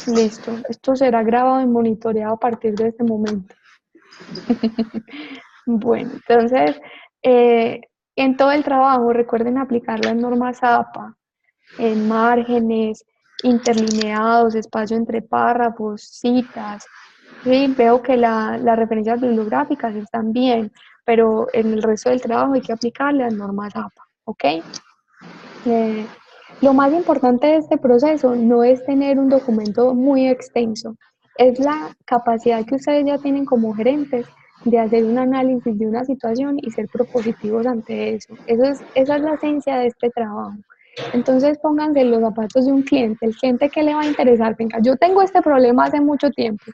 Listo. Esto será grabado y monitoreado a partir de este momento. Bueno, entonces, eh, en todo el trabajo recuerden aplicar las normas APA en márgenes, interlineados, espacio entre párrafos, citas. Sí, veo que las referencias bibliográficas están bien, pero en el resto del trabajo hay que aplicar las normas APA, ¿ok? Eh, lo más importante de este proceso no es tener un documento muy extenso, es la capacidad que ustedes ya tienen como gerentes de hacer un análisis de una situación y ser propositivos ante eso. Esa es la esencia de este trabajo. Entonces pónganse en los zapatos de un cliente, el cliente que le va a interesar, venga, yo tengo este problema hace mucho tiempo,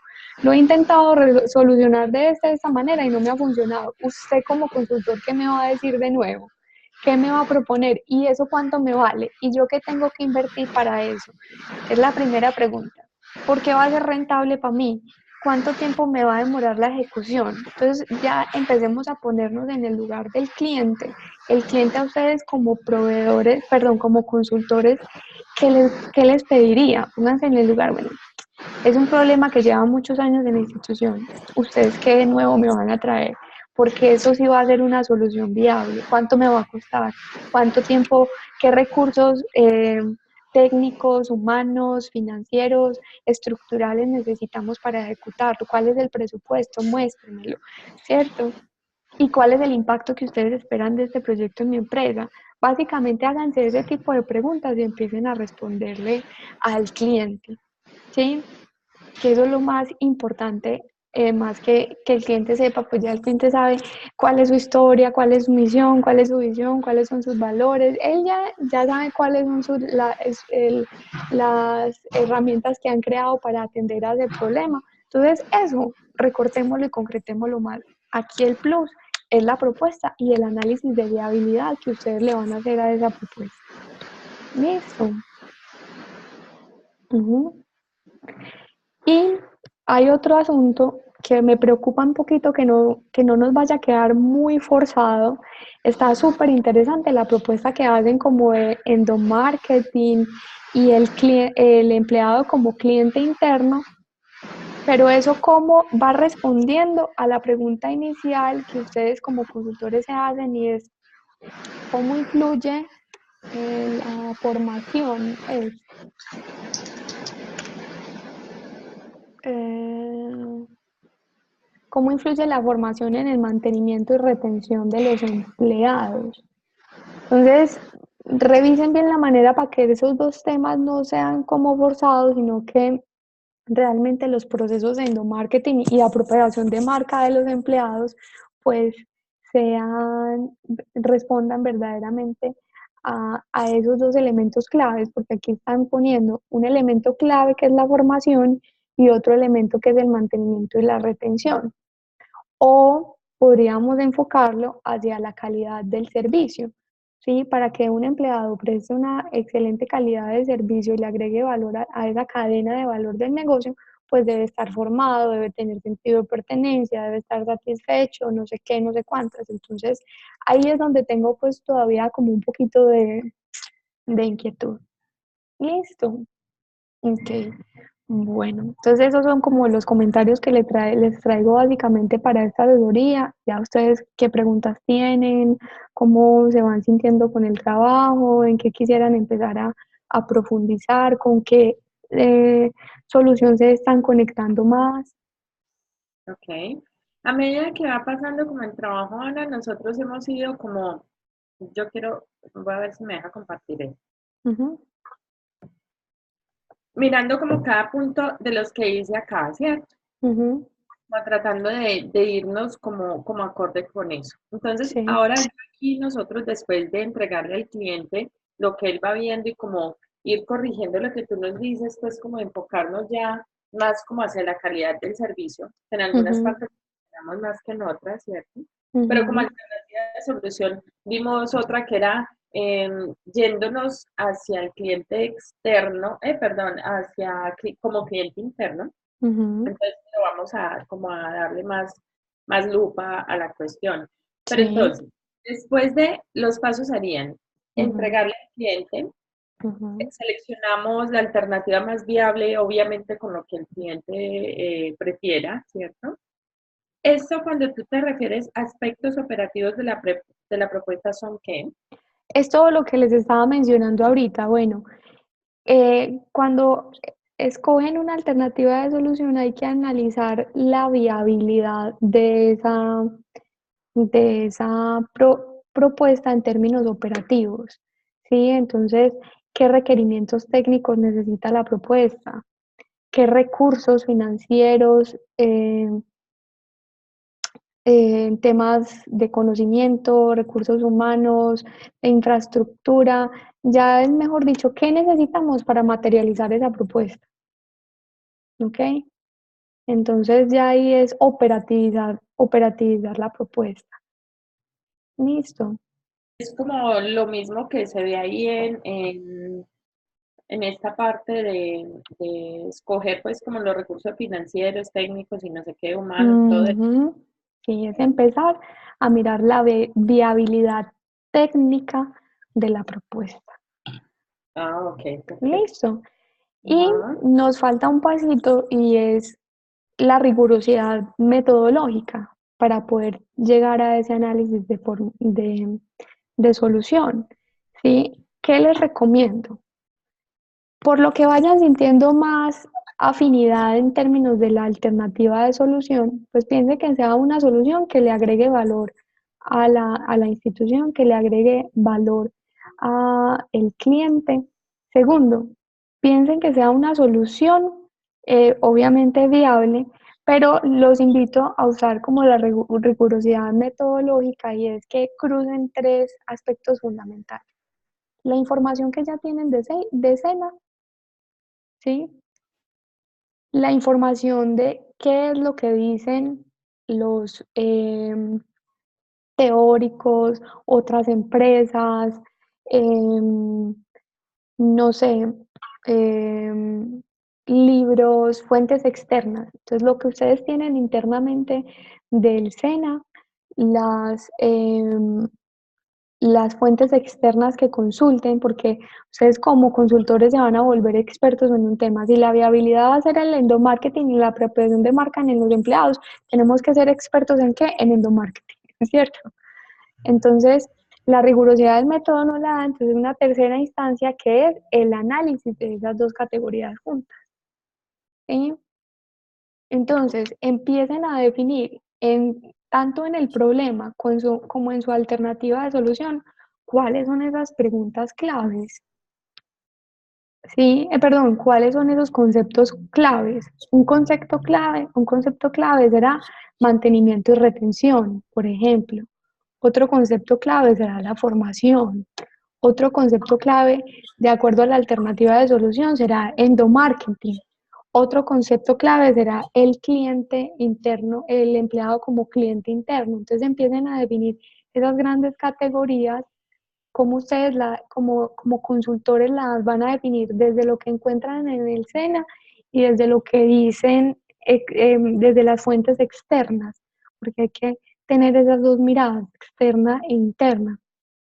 lo he intentado solucionar de esta manera y no me ha funcionado. Usted como consultor, ¿qué me va a decir de nuevo? ¿Qué me va a proponer? ¿Y eso cuánto me vale? ¿Y yo qué tengo que invertir para eso? Es la primera pregunta. ¿Por qué va a ser rentable para mí? ¿Cuánto tiempo me va a demorar la ejecución? Entonces ya empecemos a ponernos en el lugar del cliente. El cliente a ustedes como proveedores, perdón, como consultores, qué les pediría? Pónganse en el lugar, bueno, es un problema que lleva muchos años en la institución. ¿Ustedes qué de nuevo me van a traer? Porque eso sí va a ser una solución viable. ¿Cuánto me va a costar? ¿Cuánto tiempo? ¿Qué recursos técnicos, humanos, financieros, estructurales necesitamos para ejecutarlo? ¿Cuál es el presupuesto? Muéstrenmelo, ¿cierto? ¿Y cuál es el impacto que ustedes esperan de este proyecto en mi empresa? Básicamente háganse ese tipo de preguntas y empiecen a responderle al cliente, ¿sí? Que eso es lo más importante, más que el cliente sepa, pues ya el cliente sabe cuál es su historia, cuál es su misión, cuál es su visión, cuáles son sus valores, él ya sabe cuáles son las herramientas que han creado para atender a ese problema. Entonces eso, recortémoslo y concretémoslo más. Aquí el plus es la propuesta y el análisis de viabilidad que ustedes le van a hacer a esa propuesta. Listo. Y hay otro asunto que me preocupa un poquito que no nos vaya a quedar muy forzado. Está súper interesante la propuesta que hacen como de endomarketing y el empleado como cliente interno, pero eso cómo va respondiendo a la pregunta inicial que ustedes como consultores se hacen y es cómo influye la formación. Eh, ¿Cómo influye la formación en el mantenimiento y retención de los empleados? Entonces, revisen bien la manera para que esos dos temas no sean como forzados, sino que realmente los procesos de endomarketing y apropiación de marca de los empleados, pues respondan verdaderamente a esos dos elementos claves, porque aquí están poniendo un elemento clave que es la formación y otro elemento que es el mantenimiento y la retención, o podríamos enfocarlo hacia la calidad del servicio, ¿sí? Para que un empleado preste una excelente calidad de servicio y le agregue valor a esa cadena de valor del negocio, pues debe estar formado, debe tener sentido de pertenencia, debe estar satisfecho, no sé qué, no sé cuántas. Entonces, ahí es donde tengo pues todavía como un poquito de inquietud. Listo. Ok, bueno, entonces esos son como los comentarios que les traigo básicamente para esta asesoría. Ya ustedes qué preguntas tienen, cómo se van sintiendo con el trabajo, en qué quisieran empezar a profundizar, con qué solución se están conectando más. Ok. A medida que va pasando como el trabajo, Ana, nosotros hemos ido como, yo quiero, voy a ver si me deja compartir esto. Ujú, Mirando como cada punto de los que hice acá, ¿cierto? ujú, Como tratando de irnos como acorde con eso. Entonces, sí, ahora aquí nosotros, después de entregarle al cliente lo que él va viendo y como ir corrigiendo lo que tú nos dices, pues como enfocarnos ya más como hacia la calidad del servicio, en algunas ujú, partes tenemos más que en otras, ¿cierto? Pero como ujú, alternativa de solución, vimos otra que era yéndonos hacia el cliente externo, perdón, como cliente interno. ujú, Entonces lo vamos a como a darle más lupa a la cuestión. Pero sí, entonces, después de los pasos serían ujú, entregarle al cliente, Ujú. Seleccionamos la alternativa más viable, obviamente con lo que el cliente prefiera, ¿cierto? Esto cuando tú te refieres a aspectos operativos de la propuesta son qué? Es todo lo que les estaba mencionando ahorita. Bueno, cuando escogen una alternativa de solución hay que analizar la viabilidad de esa propuesta en términos operativos, ¿sí? Entonces, ¿qué requerimientos técnicos necesita la propuesta? ¿Qué recursos financieros, temas de conocimiento, recursos humanos, de infraestructura? Ya es mejor dicho, ¿qué necesitamos para materializar esa propuesta? ¿Ok? Entonces ya ahí es operativizar la propuesta. Listo. Es como lo mismo que se ve ahí en esta parte de escoger pues como los recursos financieros, técnicos y no sé qué, humanos, todo eso. Ujú. Sí, es empezar a mirar la viabilidad técnica de la propuesta. Ah, ok, perfecto. Listo. Y Ajá. nos falta un pasito y es la rigurosidad metodológica para poder llegar a ese análisis de solución. ¿Sí? ¿Qué les recomiendo? Por lo que vayan sintiendo más afinidad en términos de la alternativa de solución, pues piense que sea una solución que le agregue valor a la institución, que le agregue valor al cliente. Segundo, piensen que sea una solución obviamente viable, pero los invito a usar como la rigurosidad metodológica y es que crucen tres aspectos fundamentales. La información que ya tienen de escena, ¿sí? La información de qué es lo que dicen los teóricos, otras empresas, em, no sé, em, libros, fuentes externas. Entonces, lo que ustedes tienen internamente del SENA, las, las fuentes externas que consulten, porque ustedes como consultores se van a volver expertos en un tema. Si la viabilidad va a ser el endomarketing y la apropiación de marca en los empleados, tenemos que ser expertos en qué? En endomarketing, ¿es cierto? Entonces, la rigurosidad del método no la da, entonces una tercera instancia que es el análisis de esas dos categorías juntas. ¿Sí? Entonces, empiecen a definir tanto en el problema como en su alternativa de solución cuáles son esas preguntas claves. Sí, perdón, ¿cuáles son esos conceptos claves? Un concepto clave será mantenimiento y retención, por ejemplo. Otro concepto clave será la formación. Otro concepto clave, de acuerdo a la alternativa de solución, será endomarketing. Otro concepto clave será el cliente interno, el empleado como cliente interno. Entonces empiecen a definir esas grandes categorías, como ustedes como consultores las van a definir desde lo que encuentran en el SENA y desde lo que dicen desde las fuentes externas, porque hay que tener esas dos miradas, externa e interna.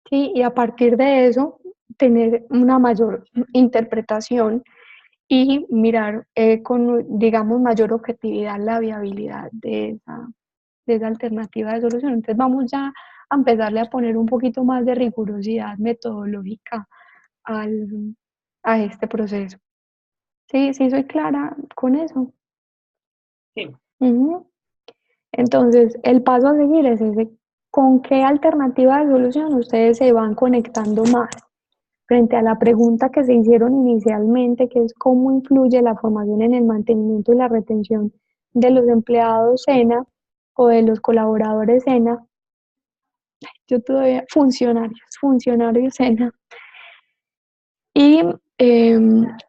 ¿Sí? Y a partir de eso, tener una mayor interpretación y mirar con, digamos, mayor objetividad la viabilidad de esa alternativa de solución. Entonces vamos ya a empezarle a poner un poquito más de rigurosidad metodológica al, a este proceso. Sí, sí, soy clara con eso. Sí. Ujú. Entonces, el paso a seguir es ese. ¿Con qué alternativa de solución ustedes se van conectando más? Frente a la pregunta que se hicieron inicialmente, que es cómo influye la formación en el mantenimiento y la retención de los empleados SENA o de los colaboradores SENA, yo todavía, funcionarios SENA. Y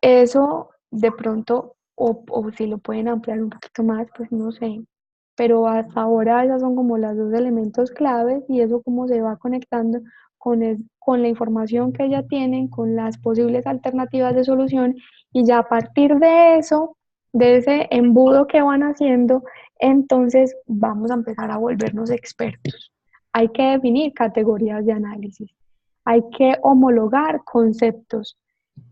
eso de pronto, o si lo pueden ampliar un poquito más, pues no sé. Pero hasta ahora esos son como los dos elementos claves y eso cómo se va conectando con la información que ya tienen, con las posibles alternativas de solución y ya a partir de eso, de ese embudo que van haciendo, entonces vamos a empezar a volvernos expertos. Hay que definir categorías de análisis, hay que homologar conceptos,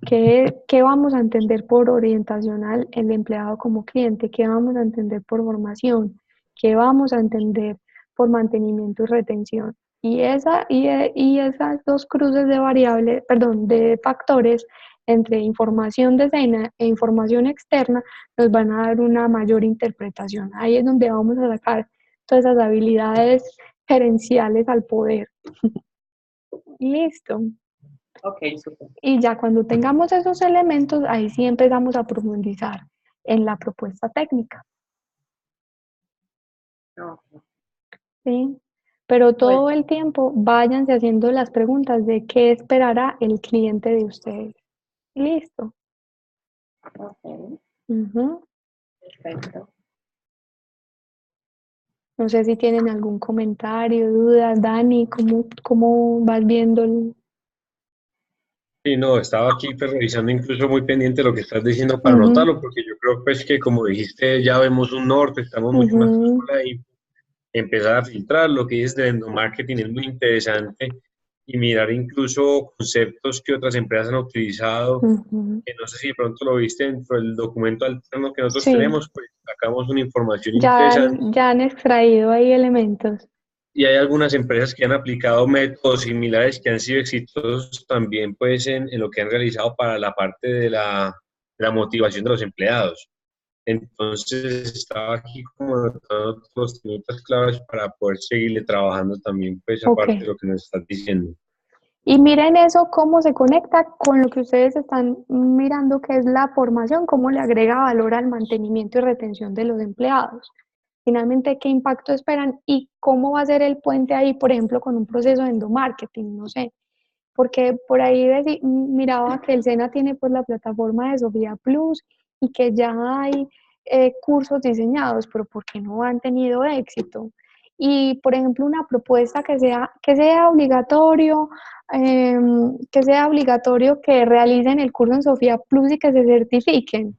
¿Qué vamos a entender por orientacional el empleado como cliente? ¿Qué vamos a entender por formación? ¿Qué vamos a entender por mantenimiento y retención? Y esas dos cruces de variables, perdón, de factores entre información de escena e información externa nos van a dar una mayor interpretación. Ahí es donde vamos a sacar todas esas habilidades gerenciales al poder. Listo. Ok, súper. Y ya cuando tengamos esos elementos, ahí sí empezamos a profundizar en la propuesta técnica, Ok. ¿sí? Pero Bueno, todo el tiempo váyanse haciendo las preguntas de qué esperará el cliente de ustedes. Listo. ok, Ujú. perfecto. No sé si tienen algún comentario, dudas, Dani, ¿cómo vas viendo el... Sí, no, estaba aquí pues, revisando incluso muy pendiente lo que estás diciendo para Ujú, anotarlo, porque yo creo pues que como dijiste, ya vemos un norte, estamos mucho más claros ujú, con la info, empezar a filtrar lo que dices de endomarketing es muy interesante y mirar incluso conceptos que otras empresas han utilizado, ujú. que no sé si de pronto lo viste dentro del documento alterno que nosotros Sí, tenemos, pues sacamos una información ya, interesante. ya han extraído ahí elementos. Y hay algunas empresas que han aplicado métodos similares que han sido exitosos también pues en lo que han realizado para la parte de la motivación de los empleados. Entonces estaba aquí como anotando los minutos claves para poder seguirle trabajando también pues Ok. aparte de lo que nos estás diciendo. Y miren eso, cómo se conecta con lo que ustedes están mirando, que es la formación, cómo le agrega valor al mantenimiento y retención de los empleados. Finalmente, qué impacto esperan y cómo va a ser el puente ahí, por ejemplo, con un proceso de endomarketing, no sé. Porque por ahí miraba que el SENA tiene pues la plataforma de Sofía Plus y que ya hay cursos diseñados, pero ¿por qué no han tenido éxito? Y por ejemplo, una propuesta que sea obligatorio, que sea obligatorio que realicen el curso en Sofía Plus y que se certifiquen.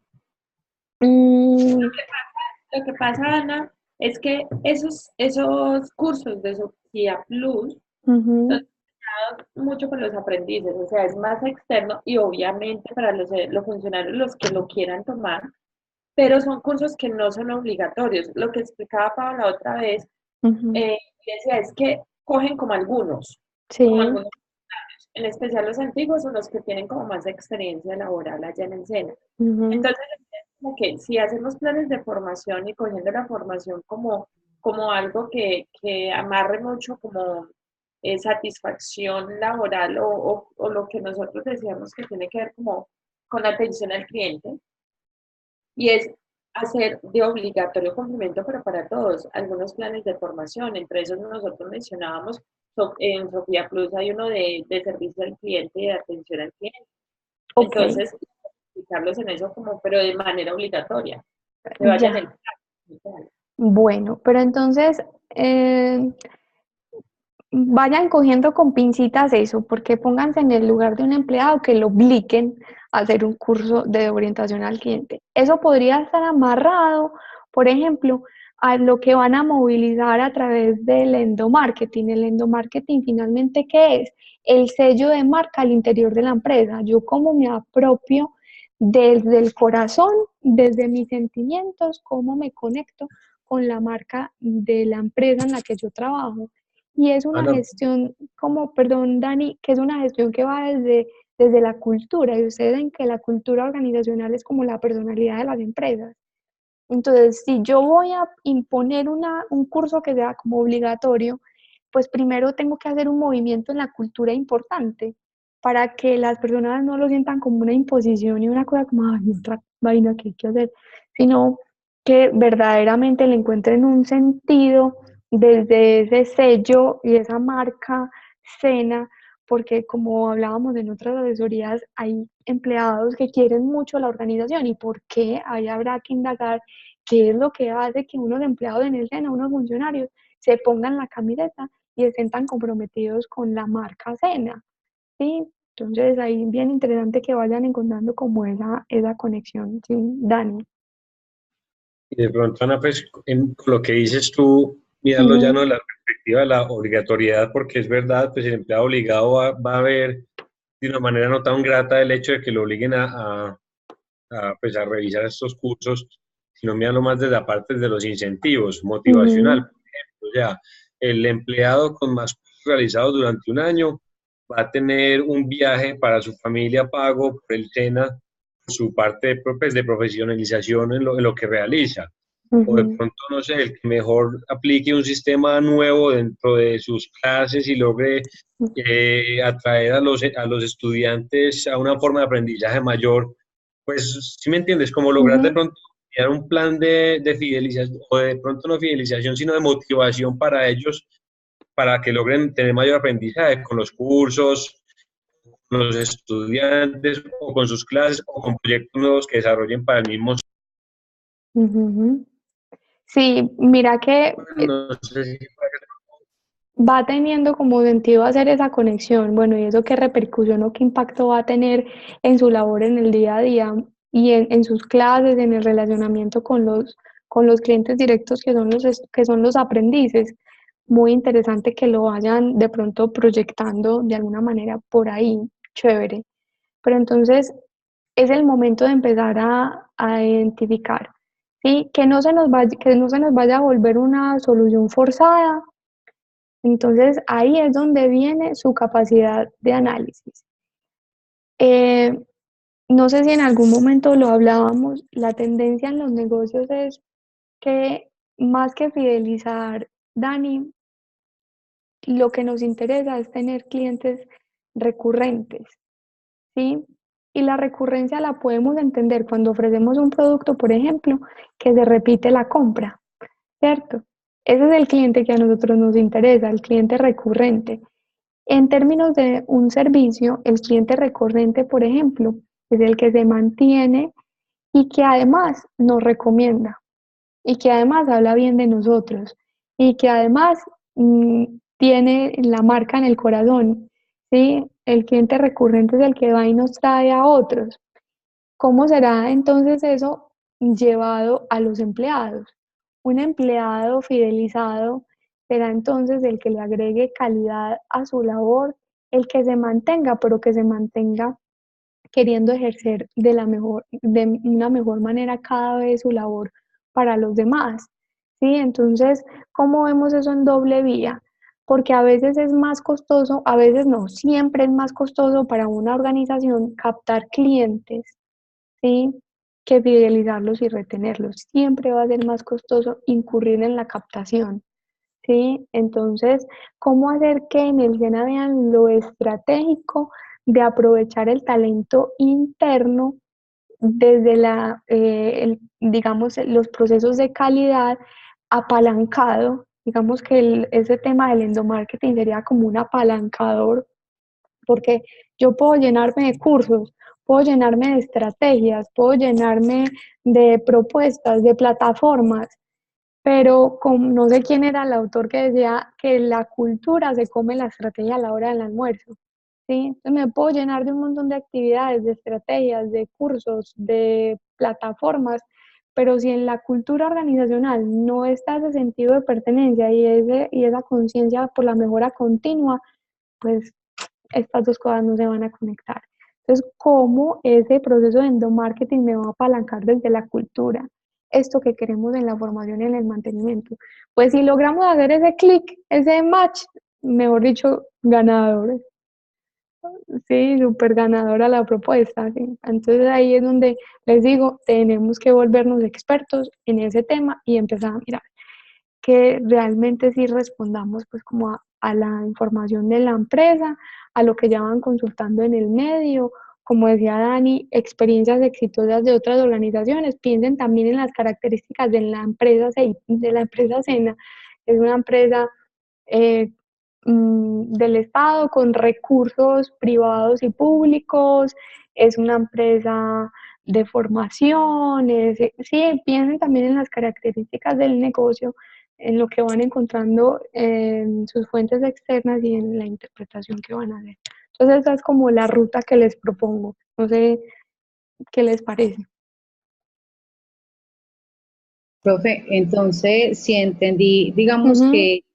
Mm, Lo que pasa, Ana, es que esos cursos de Sofía Plus son ujú, diseñados mucho con los aprendices, o sea, es más externo y obviamente para los funcionarios los que lo quieran tomar, pero son cursos que no son obligatorios. Lo que explicaba Pablo la otra vez, ujú, decía, es que cogen como sí, algunos, en especial los antiguos o los que tienen como más experiencia laboral allá en el SENA. ujú, Entonces, como que si hacemos planes de formación y cogiendo la formación como algo que amarre mucho como satisfacción laboral o lo que nosotros decíamos que tiene que ver como con atención al cliente, y es hacer de obligatorio cumplimiento, pero para todos, algunos planes de formación. Entre esos nosotros mencionábamos, en Sofía Plus hay uno de servicio al cliente y de atención al cliente. ok, Entonces, aplicarlos en eso como, pero de manera obligatoria, que vayan el ya. plan. Bueno, pero entonces vayan cogiendo con pincitas eso, porque pónganse en el lugar de un empleado que lo obliguen a hacer un curso de orientación al cliente. Eso podría estar amarrado, por ejemplo, a lo que van a movilizar a través del endomarketing. El endomarketing finalmente, ¿qué es? El sello de marca al interior de la empresa. Yo cómo me apropio desde el corazón, desde mis sentimientos, cómo me conecto con la marca de la empresa en la que yo trabajo. Y es una Ana, gestión, como, perdón, Dani, que es una gestión que va desde la cultura, y ustedes ven que la cultura organizacional es como la personalidad de las empresas. Entonces, si yo voy a imponer un curso que sea como obligatorio, pues primero tengo que hacer un movimiento en la cultura importante para que las personas no lo sientan como una imposición y una cosa como, ay, otra vaina que hay que hacer, sino que verdaderamente le encuentren un sentido desde ese sello y esa marca cena, porque como hablábamos en otras asesorías, hay empleados que quieren mucho la organización y por qué ahí habrá que indagar qué es lo que hace que unos empleados en el SENA, unos funcionarios, se pongan la camiseta y estén tan comprometidos con la marca SENA, ¿sí? Entonces ahí es bien interesante que vayan encontrando como esa conexión, ¿sí? Dani. y de pronto, Ana, pues con lo que dices tú, mirarlo ya no Ujú, de la perspectiva de la obligatoriedad, porque es verdad, pues el empleado obligado va a ver de una manera no tan grata el hecho de que lo obliguen pues a revisar estos cursos, sino mirarlo más desde la parte de los incentivos, motivacional. Ujú, Por ejemplo, o sea, el empleado con más cursos realizados durante un año va a tener un viaje para su familia pago por el SENA, su parte pues, de profesionalización en lo que realiza. O de ujú, pronto, no sé, el que mejor aplique un sistema nuevo dentro de sus clases y logre atraer a los estudiantes a una forma de aprendizaje mayor, pues, ¿sí me entiendes? Como lograr de ujú, pronto crear un plan de fidelización, o de pronto no fidelización, sino de motivación para ellos, para que logren tener mayor aprendizaje con los cursos, con los estudiantes, o con sus clases, o con proyectos nuevos que desarrollen para el mismo. ujú. Sí, mira que No sé si va teniendo como sentido hacer esa conexión. Bueno, ¿y eso qué repercusión o qué impacto va a tener en su labor en el día a día y en sus clases, en el relacionamiento con los clientes directos que son los aprendices? Muy interesante que lo vayan de pronto proyectando de alguna manera por ahí, chévere. Pero entonces es el momento de empezar a identificar, ¿sí? Que no se nos vaya a volver una solución forzada. Entonces, ahí es donde viene su capacidad de análisis. Eh, no sé si en algún momento lo hablábamos, la tendencia en los negocios es que más que fidelizar, Dani, lo que nos interesa es tener clientes recurrentes, ¿sí? Y la recurrencia la podemos entender cuando ofrecemos un producto, por ejemplo, que se repite la compra, ¿cierto? Ese es el cliente que a nosotros nos interesa, el cliente recurrente. En términos de un servicio, el cliente recurrente, por ejemplo, es el que se mantiene y que además nos recomienda y que además habla bien de nosotros y que además tiene la marca en el corazón, ¿sí? El cliente recurrente es el que va y nos trae a otros. ¿Cómo será entonces eso llevado a los empleados? Un empleado fidelizado será entonces el que le agregue calidad a su labor, el que se mantenga, pero que se mantenga queriendo ejercer de una mejor manera cada vez su labor para los demás. ¿Sí? Entonces, ¿cómo vemos eso en doble vía? Porque a veces es más costoso, a veces no, siempre es más costoso para una organización captar clientes, ¿sí? Que fidelizarlos y retenerlos. Siempre va a ser más costoso incurrir en la captación, ¿sí? Entonces, ¿cómo hacer que en el SENA vean lo estratégico de aprovechar el talento interno desde digamos, los procesos de calidad apalancado? Digamos que ese tema del endomarketing sería como un apalancador porque yo puedo llenarme de cursos, puedo llenarme de estrategias, puedo llenarme de propuestas, de plataformas, pero no sé quién era el autor que decía que la cultura se come la estrategia a la hora del almuerzo. ¿Sí? Entonces me puedo llenar de un montón de actividades, de estrategias, de cursos, de plataformas, pero si en la cultura organizacional no está ese sentido de pertenencia y esa conciencia por la mejora continua, pues estas dos cosas no se van a conectar. Entonces, ¿cómo ese proceso de endomarketing me va a apalancar desde la cultura? Esto que queremos en la formación y en el mantenimiento. Pues si logramos hacer ese clic, ese match, mejor dicho, ganador. Sí, súper ganadora la propuesta. ¿Sí? Entonces ahí es donde les digo, tenemos que volvernos expertos en ese tema y empezar a mirar que realmente sí respondamos pues como a la información de la empresa, a lo que ya van consultando en el medio, como decía Dani, experiencias exitosas de otras organizaciones, piensen también en las características de la empresa Sena, es una empresa eh, del Estado con recursos privados y públicos, es una empresa de formación, sí, piensen también en las características del negocio, en lo que van encontrando en sus fuentes externas y en la interpretación que van a hacer. Entonces esa es como la ruta que les propongo. No sé qué les parece. Profe, entonces, si entendí, digamos Ujú, que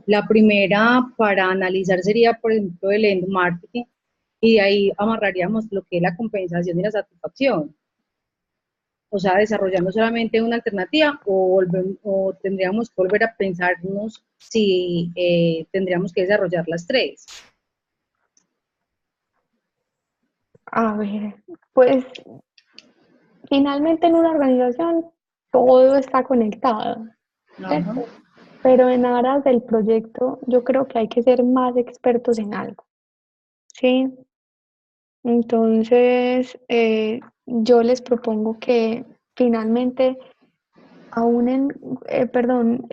la primera para analizar sería, por ejemplo, el end marketing, y de ahí amarraríamos lo que es la compensación y la satisfacción. O sea, desarrollando solamente una alternativa o tendríamos que volver a pensarnos si tendríamos que desarrollar las tres. A ver, pues finalmente en una organización todo está conectado, Ajá. ¿cierto? Pero en aras del proyecto yo creo que hay que ser más expertos en algo, ¿sí? Entonces, yo les propongo que finalmente, aún perdón,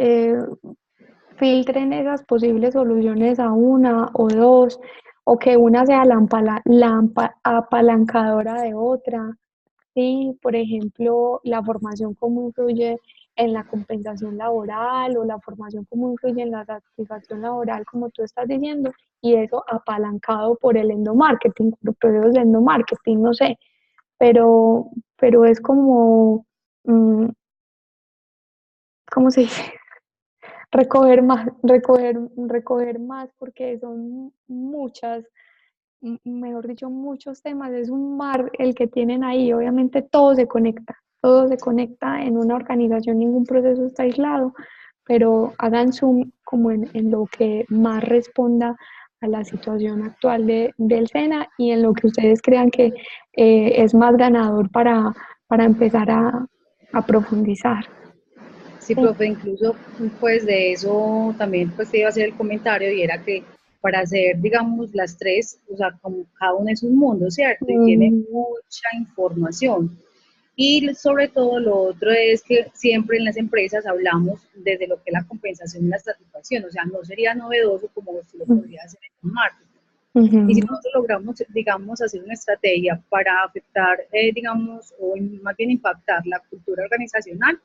filtren esas posibles soluciones a una o dos, o que una sea la apalancadora de otra. Sí, por ejemplo, la formación cómo influye en la compensación laboral o la formación cómo influye en la satisfacción laboral, como tú estás diciendo, y eso apalancado por el endomarketing, por procesos de endomarketing, no sé, pero es como, mm, ¿cómo se dice? Recoger más porque son muchas, mejor dicho, muchos temas, es un mar el que tienen ahí, obviamente todo se conecta en una organización, ningún proceso está aislado, pero hagan zoom como en lo que más responda a la situación actual del SENA y en lo que ustedes crean que es más ganador para empezar a profundizar. Sí, Sí. profe, incluso pues de eso también pues te iba a hacer el comentario y era que para hacer, digamos, las tres, o sea, como cada una es un mundo, ¿cierto? Y tiene Mm, mucha información. Y sobre todo lo otro es que siempre en las empresas hablamos desde lo que es la compensación y la satisfacción, o sea, no sería novedoso como si lo podría hacer en el marketing. Y si ujú. nosotros logramos, digamos, hacer una estrategia para afectar, digamos, o más bien impactar la cultura organizacional,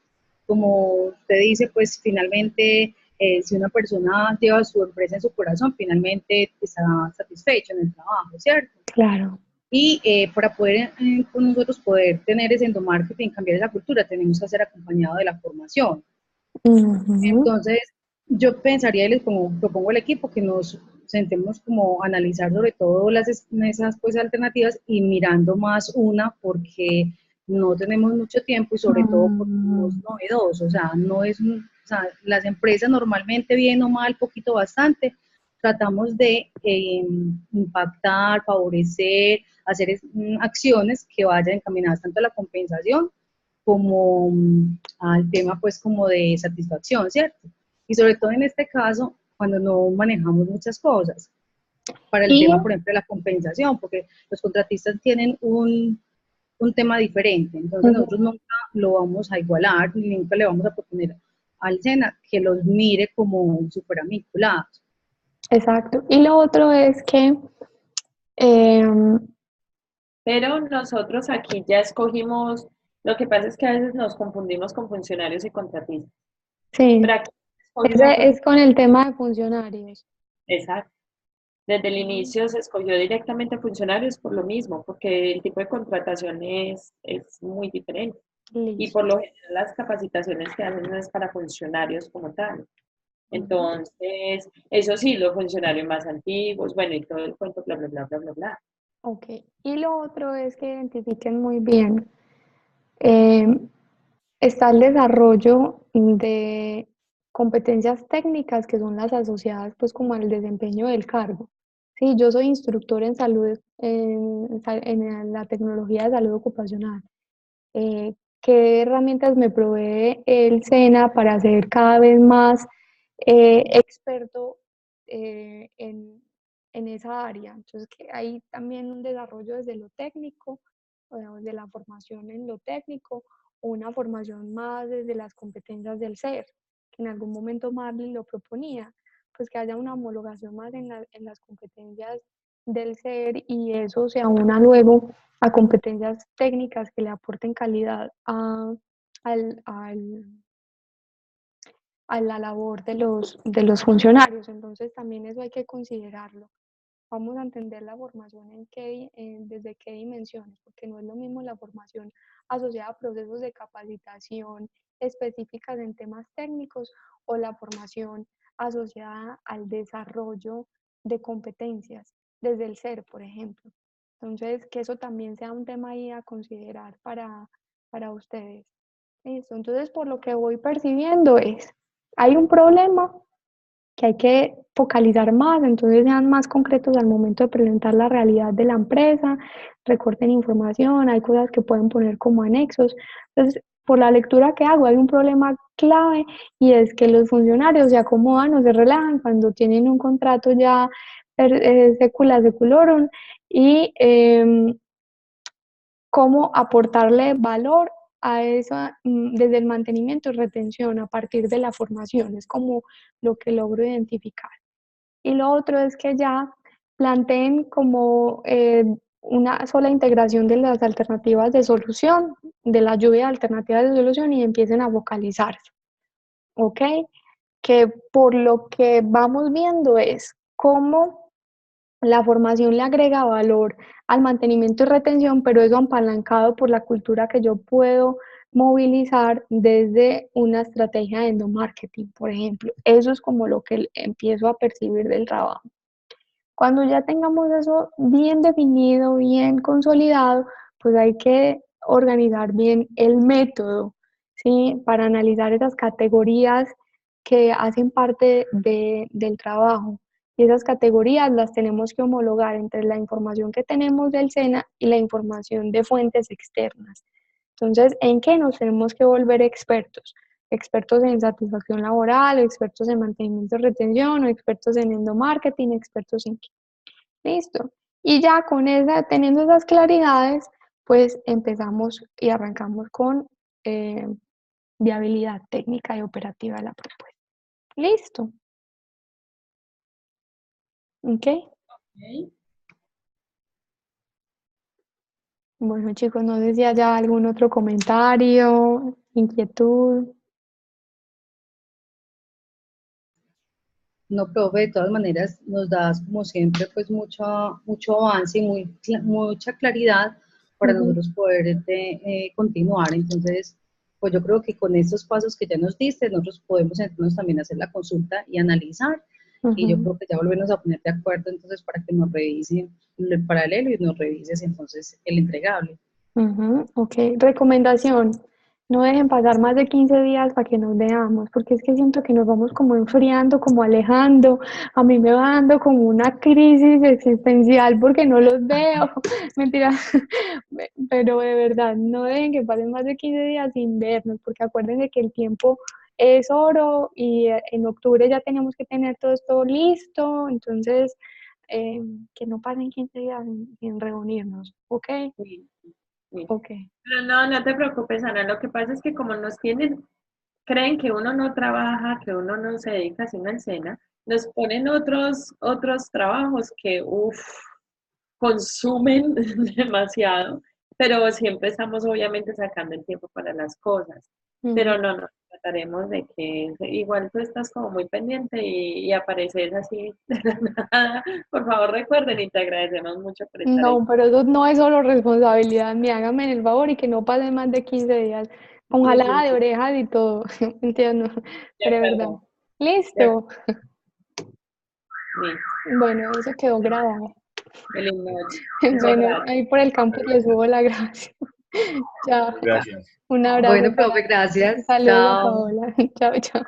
como usted dice, pues finalmente, si una persona lleva su empresa en su corazón, finalmente está satisfecho en el trabajo, ¿cierto? Claro. Y para poder con nosotros poder tener ese endomarketing, cambiar esa cultura, tenemos que ser acompañado de la formación. Ujú. Entonces, yo pensaría y les propongo al equipo que nos sentemos como a analizar sobre todo esas pues, alternativas y mirando más una porque no tenemos mucho tiempo y sobre todo porque no es Mm, novedoso, o sea, no es, o sea, las empresas normalmente bien o mal, poquito bastante, tratamos de impactar, favorecer, hacer acciones que vayan encaminadas tanto a la compensación como al tema pues como de satisfacción, ¿cierto? Y sobre todo en este caso, cuando no manejamos muchas cosas, para el Y tema, por ejemplo, de la compensación, porque los contratistas tienen un tema diferente, entonces nosotros ujú, nunca lo vamos a igualar, ni nunca le vamos a proponer al SENA que los mire como si fueran vinculados. exacto. Y lo otro es que em, Pero nosotros aquí ya escogimos, lo que pasa es que a veces nos confundimos con funcionarios y contratistas. sí, Pero aquí escogimos ese fue, es con el tema de funcionarios. exacto. Desde el Mm, inicio se escogió directamente funcionarios por lo mismo, porque el tipo de contratación es muy diferente. Y por listo. lo general las capacitaciones que hacen no es para funcionarios como tal. Ujú. Entonces, eso sí, los funcionarios más antiguos, bueno, y todo el cuento, bla, bla, bla, bla, bla, bla. Ok. Y lo otro es que identifiquen muy bien. em, Está el desarrollo de competencias técnicas que son las asociadas pues como al desempeño del cargo. Sí, yo soy instructor en salud, en la tecnología de salud ocupacional. Eh, ¿Qué herramientas me provee el SENA para ser cada vez más experto en esa área? Entonces, que hay también un desarrollo desde lo técnico, de la formación en lo técnico, o una formación más desde las competencias del ser, que en algún momento Marley lo proponía, pues que haya una homologación más en las competencias del ser y eso se aúna luego a competencias técnicas que le aporten calidad al, al, a la labor de los funcionarios. Entonces también eso hay que considerarlo. Vamos a entender la formación desde qué dimensiones, porque no es lo mismo la formación asociada a procesos de capacitación específicas en temas técnicos o la formación asociada al desarrollo de competencias. desde el ser, por ejemplo. Entonces, que eso también sea un tema ahí a considerar para ustedes. Listo. Entonces, por lo que voy percibiendo es, hay un problema que hay que focalizar más, entonces sean más concretos al momento de presentar la realidad de la empresa, recorten información, hay cosas que pueden poner como anexos. Entonces, por la lectura que hago, hay un problema clave y es que los funcionarios se acomodan o se relajan cuando tienen un contrato ya secula seculorum y cómo aportarle valor a esa, desde el mantenimiento y retención a partir de la formación, es como lo que logro identificar. Y lo otro es que ya planteen como una sola integración de las alternativas de solución, de la lluvia de alternativas de solución y empiecen a vocalizarse, ¿ok? Que por lo que vamos viendo es cómo la formación le agrega valor al mantenimiento y retención, pero eso apalancado por la cultura que yo puedo movilizar desde una estrategia de endomarketing, por ejemplo. Eso es como lo que empiezo a percibir del trabajo. Cuando ya tengamos eso bien definido, bien consolidado, pues hay que organizar bien el método, ¿sí? Para analizar esas categorías que hacen parte del trabajo. Y esas categorías las tenemos que homologar entre la información que tenemos del SENA y la información de fuentes externas. Entonces, ¿en qué nos tenemos que volver expertos? Expertos en satisfacción laboral, expertos en mantenimiento y retención, o expertos en endomarketing, expertos en qué. Listo. Y ya con esa, teniendo esas claridades, pues empezamos y arrancamos con viabilidad técnica y operativa de la propuesta. Listo. ¿Ok? Ok. Bueno, chicos, no sé si haya algún otro comentario, inquietud. No, profe, de todas maneras nos das como siempre pues mucho avance y mucha claridad para nosotros poder continuar. Entonces, pues yo creo que con estos pasos que ya nos diste, nosotros podemos entonces también hacer la consulta y analizar. Y yo creo que ya volvernos a poner de acuerdo entonces para que nos revisen el paralelo y nos revises entonces el entregable. Ok, recomendación. No dejen pasar más de 15 días para que nos veamos, porque es que siento que nos vamos como enfriando, como alejando. A mí me va dando como una crisis existencial porque no los veo. Mentira. Pero de verdad, no dejen que pasen más de 15 días sin vernos, porque acuérdense que el tiempo es oro y en octubre ya tenemos que tener todo esto listo. Entonces, que no pasen 15 días sin reunirnos, ¿ok? Sí, sí. Ok. Pero no, no te preocupes, Ana. Lo que pasa es que como nos tienen, creen que uno no trabaja, que uno no se dedica sino al SENA, nos ponen otros trabajos que, consumen demasiado, pero siempre estamos obviamente sacando el tiempo para las cosas. Pero no, trataremos de que igual tú estás como muy pendiente y apareces así de la nada. Por favor, recuerden y te agradecemos mucho por estar ahí. No, pero eso no es solo responsabilidad mía, hágame el favor y que no pasen más de 15 días, con Sí, jalada sí, de sí, orejas y todo, entiendo, de pero de verdad. acuerdo. De Listo. acuerdo. Bueno, eso quedó grabado. Feliz noche. Muchas Bueno, gracias. ahí por el campus les subo la grabación. Chao. Gracias. Un abrazo Bueno, para profe, gracias. saludos a Chao. Paola. Chao, chao.